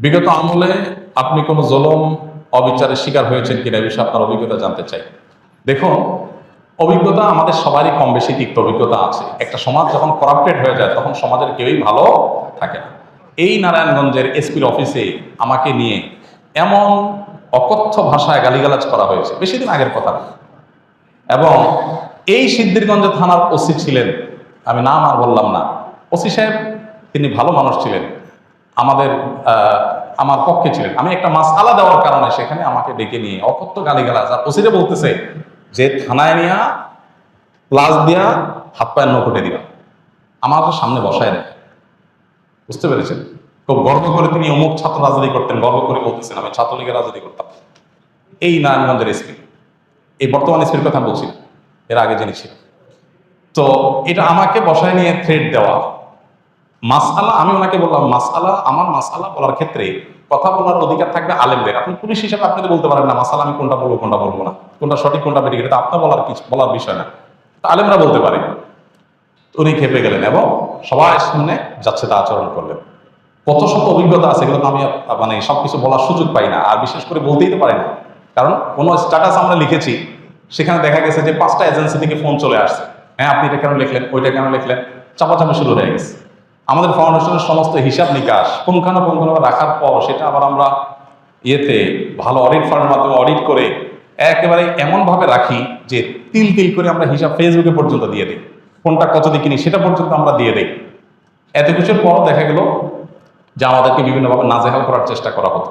বিগত আমলে আপনি কোনো জুলুম অবিচারের শিকার হয়েছেন কিনা এই বিষয়ে আপনার অভিজ্ঞতা জানতে চাই। দেখুন, অভিজ্ঞতা আমাদের সবারই কম বেশি তিক্ত অভিজ্ঞতা আছে। একটা সমাজ যখন করাপ্টেড হয়ে যায় তখন সমাজের কেউই ভালো থাকে না। এই নারায়ণগঞ্জের এসপির অফিসে আমাকে নিয়ে এমন অকথ্য ভাষায় গালিগালাজ করা হয়েছে, বেশি দিন আগের কথা না। এবং এই সিদ্ধিরগঞ্জ থানার ওসি ছিলেন, আমি নাম আর বললাম না। ওসি সাহেব তিনি ভালো মানুষ ছিলেন, আমাদের আমার পক্ষে ছিলেন। আমি একটা মাসআলা দেওয়ার কারণে সেখানে আমাকে ডেকে নিয়ে অকথ্য গালিগালাজ, আর ওসিরে বলতেছে যে থানায় নিয়ে প্লাস দিয়া হাত পায়ের নখুটে দিবা, আমার সামনে বসায় নেয়। বুঝতে পেরেছেন? খুব গর্ব করে তিনি অমুক ছাত্র রাজনীতি করতেন, গর্ব করে বলতেছেন আমি ছাত্রলীগের রাজনীতি করতাম। এই নারায়ণগঞ্জের এসপি, এই বর্তমান এসপির কথা বলছি না, এর আগে যিনি ছিল। তো এটা আমাকে বসায় নিয়ে থ্রেট দেওয়া মাসআলা, আমি ওনাকে বললাম মাসআলা, আমার মাসআলা বলার ক্ষেত্রে কথা বলার অধিকার থাকবে আলেমদের। আপনি পুলিশ হিসেবে আপনি তো বলতে পারেন না মাসআলা আমি কোনটা বলবো কোনটা বলবো না, কোনটা সঠিক কোনটা বেঠিক, এটা আপনার বলার বিষয় না, আলেমরা বলতে পারে। উনি খেপে গেলেন এবং সবাই সামনে যাচ্ছে তা আচরণ করলেন। কত শত অভিজ্ঞতা আছে, এগুলো তো আমি মানে সবকিছু বলার সুযোগ পাই না, আর বিশেষ করে বলতেই তো পারি না। কারণ কোনো স্ট্যাটাস আমরা লিখেছি, সেখানে দেখা গেছে যে 5টা এজেন্সি থেকে ফোন চলে আসছে, হ্যাঁ আপনি এটা কেন লিখলেন, ওইটা কেন লিখলেন, চাপাচাপি শুরু হয়ে গেছে। আমাদের ফাউন্ডেশনের সমস্ত হিসাব নিকাশ পুঙ্খানুপুঙ্খভাবে রাখার পর সেটা আবার আমরা ভালো অডিট ফার্মের মাধ্যমে অডিট করে একেবারে এমনভাবে রাখি যে তিল তিল করে আমরা হিসাব ফেসবুকে পর্যন্ত দিয়ে দিই, কোনটা কত দিয়ে কিনি সেটা পর্যন্ত আমরা দিয়ে দিই। এত কিছুর পর দেখা গেল যে আমাদেরকে বিভিন্নভাবে নাজেহাল করার চেষ্টা করা হতো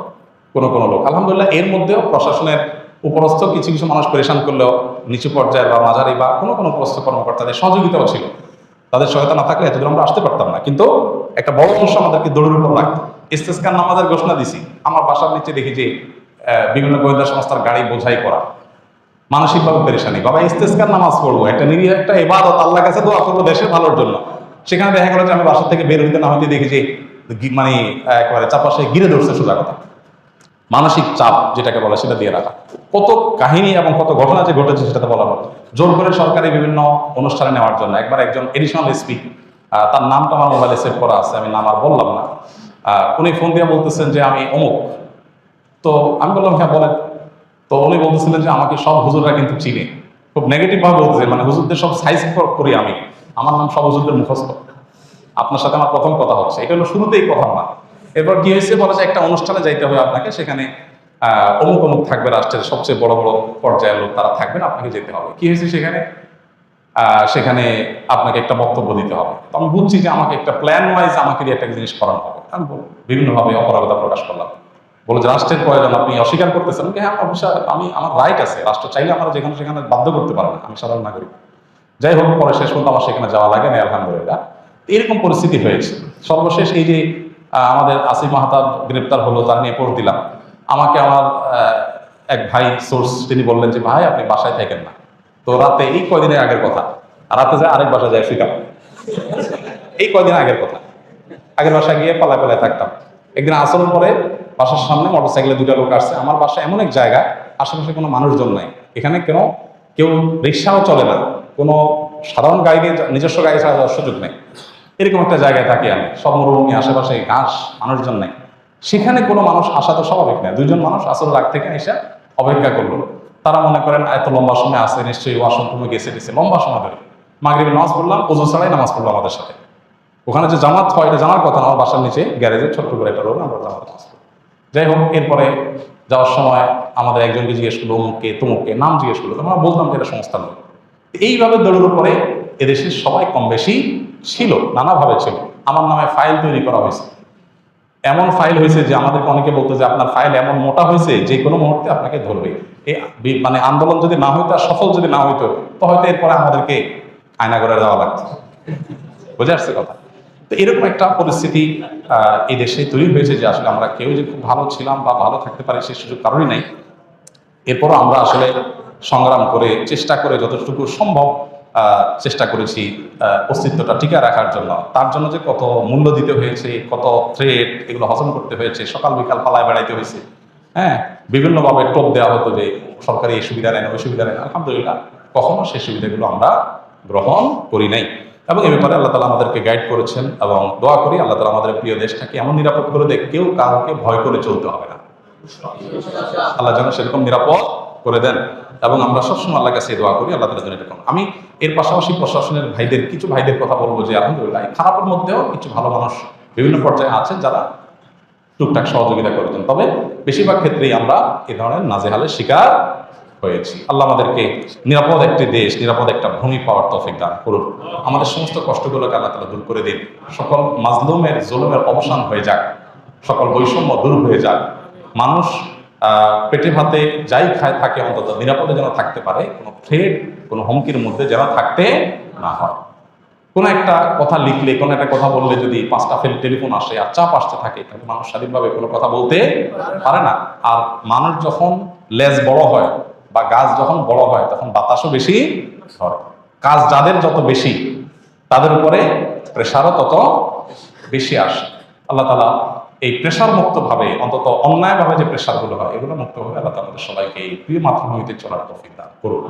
কোনো লোক। আলহামদুলিল্লাহ এর মধ্যেও প্রশাসনের উপরস্থ কিছু কিছু মানুষ পরেশান করলেও নিচু পর্যায়ের বা মাঝারি বা কোনো উপরস্থ কর্মকর্তাদের সহযোগিতাও ছিল। তাদের সহায়তা না থাকলে এতদূর আমরা আসতে পারতাম না। কিন্তু একটা বড় অংশ আমাদেরকে দৌড়ের উপর রাখতো। ইস্তেসকার নামাজের ঘোষণা দিছি, আমার বাসার নিচে দেখি যে বিভিন্ন গোয়েন্দা সংস্থার গাড়ি বোঝাই করা, মানসিকভাবে পেরেশানি। বাবা ইস্তেসকার নামাজ পড়বো, একটা নিরীহ একটা ইবাদত, আল্লাহর কাছে দোয়া করবো দেশের ভালোর জন্য। সেখানে দেখা গেল যে আমি বাসা থেকে বের হইতে না হইতে দেখি যে মানে একেবারে চাপাশে গিরে ধরছে, সোজা কথা মানসিক চাপ যেটাকে বলে সেটা দিয়ে রাখা। কত কাহিনী এবং কত ঘটনা যে ঘটেছে সেটাতে বলা হলো। জোর করে সরকারি বিভিন্ন অনুষ্ঠানে নেওয়ার জন্য একবার একজন এডিশনাল এসপি, তার নামটা আমার মোবাইলে সেভ করা আছে, আমি নাম আর বললাম না, উনি ফোন দিয়ে বলতেছেন যে আমি অমুক। তো আমি বললাম হ্যাঁ বলেন। তো উনি বলতেছিলেন যে আমাকে সব হুজুররা কিন্তু চিনে, খুব নেগেটিভ ভাবে বলতেছে, মানে হুজুরদের সব সাইজ করি আমি, আমার নাম সব হুজুরদের মুখস্থ, আপনার সাথে আমার প্রথম কথা হচ্ছে। এটা হলো শুরুতেই কথা না। এরপর কি হয়েছে বলা যায় একটা অনুষ্ঠানে যাইতে হবে আপনাকে, সেখানে অমুক অমুক থাকবে, রাষ্ট্রের সবচেয়ে বড় বড় পর্যায়ের লোক তারা থাকবেন, আপনাকে যেতে হবে। কি হয়েছে সেখানে আপনাকে একটা বক্তব্য দিতে হবে। তো আমি বুঝছি যে আমাকে একটা প্ল্যান ওয়াইজ আমাকে দিয়ে একটা জিনিস করানো হবে। আমি বিভিন্নভাবে অপরাগতা প্রকাশ করলাম, বলে যে রাষ্ট্রের প্রয়োজন আপনি অস্বীকার করতেছেন। হ্যাঁ অবশ্যই আমার রাইট আছে, রাষ্ট্র চাইলে আমরা যেখানে সেখানে বাধ্য করতে পারে না, আমি সাধারণ নাগরিক। যাই হোক, পরে শেষ পর্যন্ত আমার সেখানে যাওয়া লাগে না আলহামদুলিল্লাহ। এরকম পরিস্থিতি হয়েছে। সর্বশেষ এই যে আমাদের আসিফ মাহতাব গ্রেপ্তার হলো, তার নিয়ে পোস্ট দিলাম। আমাকে আমার এক ভাই সোর্স তিনি বললেন যে ভাই আপনি বাসায় থাকেন না। তো রাতে, এই কয়দিনের আগের কথা, রাতে যায় আরেক বাসায় যায় ফিকাম, এই কয়দিন আগের কথা, আগের বাসায় গিয়ে পালায় থাকতাম। একদিন আসরের পরে বাসার সামনে মোটরসাইকেলে 2টা লোক আসছে। আমার বাসা এমন এক জায়গা আশেপাশে কোনো মানুষজন নাই, এখানে কেউ রিক্সাও চলে না, কোনো সাধারণ গাড়ি নিয়ে নিজস্ব গাড়ি ছাড়া যাওয়ার সুযোগ নেই। এরকম একটা জায়গায় থাকি আমি, সব মরুভূমি, আশেপাশে ঘাস, মানুষজন নেই। সেখানে কোনো মানুষ আসা তো স্বাভাবিক নয়। 2জন মানুষ আসল রাগ থেকে এসে অপেক্ষা করলো। তারা মনে করেন এত লম্বা সময় আসে, নিশ্চয়ই ওয়াশরুমে গেছে লম্বা সময় ধরে। মাগরিবের নামাজ পড়লাম, ওযু ছাড়াই নামাজ পড়লো আমাদের সাথে। ওখানে যে জামাত হয় এটা জানার কথা না, আমার বাসার নিচে গ্যারেজে ছোট্ট করে একটা রোড, আমরা জামাত নামাজ পড়ি। যাই হোক, এরপরে যাওয়ার সময় আমাদের একজনকে জিজ্ঞেস করলো অমুককে তমুককে, নাম জিজ্ঞেস করলো, আমরা বলতাম যে এটা সংস্থার লোক। এইভাবে দৌড়ের উপরে এদেশের সবাই কম বেশি ছিল, নানাভাবে ছিল। আমার নামে ফাইল তৈরি করা হয়েছে, এমন ফাইল হয়েছে যে আমাদেরকে অনেকে বলতো যে আপনার ফাইল এমন মোটা হয়েছে যে কোনো মুহূর্তে আপনাকে ধরবে। এই মানে আন্দোলন যদি না হইতো, সফল যদি না হইতো, তো হয়তো এরপরে আমাদেরকে আয়না করে দেওয়া লাগতো। বুঝে আসছে কথা? তো এরকম একটা পরিস্থিতি এই দেশে তৈরি হয়েছে যে আসলে আমরা কেউ যে খুব ভালো ছিলাম বা ভালো থাকতে পারি সেই সুযোগ কারণই নাই। এরপরও আমরা আসলে সংগ্রাম করে চেষ্টা করে যতটুকু সম্ভব চেষ্টা করেছি অস্তিত্বটা টিকে রাখার জন্য। তার জন্য যে কত মূল্য দিতে হয়েছে, কত থ্রেট, এগুলো হজম করতে হয়েছে, সকাল বিকাল পালায় বেড়াইতে হয়েছে। হ্যাঁ, বিভিন্নভাবে টোপ দেওয়া হতো যে সরকারি এই সুবিধা নেন, ওই সুবিধা নেন। আলহামদুলিল্লাহ কখনো সেই সুবিধাগুলো আমরা গ্রহণ করি নাই। এবং এ ব্যাপারে আল্লাহ তালা আমাদেরকে গাইড করেছেন, এবং দোয়া করি আল্লাহ তালা আমাদের প্রিয় দেশটাকে এমন নিরাপদ করে দেয় কেউ কাউকে ভয় করে চলতে হবে না। আল্লাহ যেন সেরকম নিরাপদ করে দেন, এবং আমরা সবসময় আল্লাহ কাছে দোয়া করি আল্লাহ তালা যেন এরকম। আমি এর পাশাপাশি প্রশাসনের কিছু ভাইদের কথা বলবো যে আলহামদুলিল্লাহ খারাপের মধ্যেও কিছু ভালো মানুষ বিভিন্ন পর্যায়ে আছেন যারা টুকটাক সহযোগিতা করেছেন, তবে বেশিরভাগ ক্ষেত্রেই আমরা এ ধরনের নাজেহালের শিকার হয়েছি। আল্লাহ আমাদেরকে নিরাপদ একটি দেশ, নিরাপদ একটা ভূমি পাওয়ার তৌফিক দান করুন। আমাদের সমস্ত কষ্টগুলোকে আল্লাহ তাআলা দূর করে দিন। সকল মাজলুমের জুলুমের অবসান হয়ে যাক, সকল বৈষম্য দূর হয়ে যাক। মানুষ পেটে ভাতে যাই খায় থাকে অন্তত নিরাপদে যেন থাকতে পারে, কোনো থ্রেট, কোনো হুমকির মধ্যে যেন থাকতে না হয়। কোনো একটা কথা লিখলে, কোনো একটা কথা বললে যদি 5টা টেলিফোন আসে আর চাপ আসতে থাকে, তাহলে মানুষ স্বাধীনভাবে কোনো কথা বলতে পারে না। আর মানুষ যখন লেজ বড় হয় বা গাছ যখন বড় হয় তখন বাতাসও বেশি হয়। কাজ যাদের যত বেশি তাদের উপরে প্রেশারও তত বেশি আসে। আল্লাহ তাআলা এই প্রেশার মুক্তভাবে, অন্তত অন্যায়ভাবে যে প্রেশারগুলো হয় এগুলো মুক্তভাবে আল্লাহ তাআলা আমাদের সবাইকে এই প্রিয় মাতৃভূমিতে চলার তৌফিক দান করুন।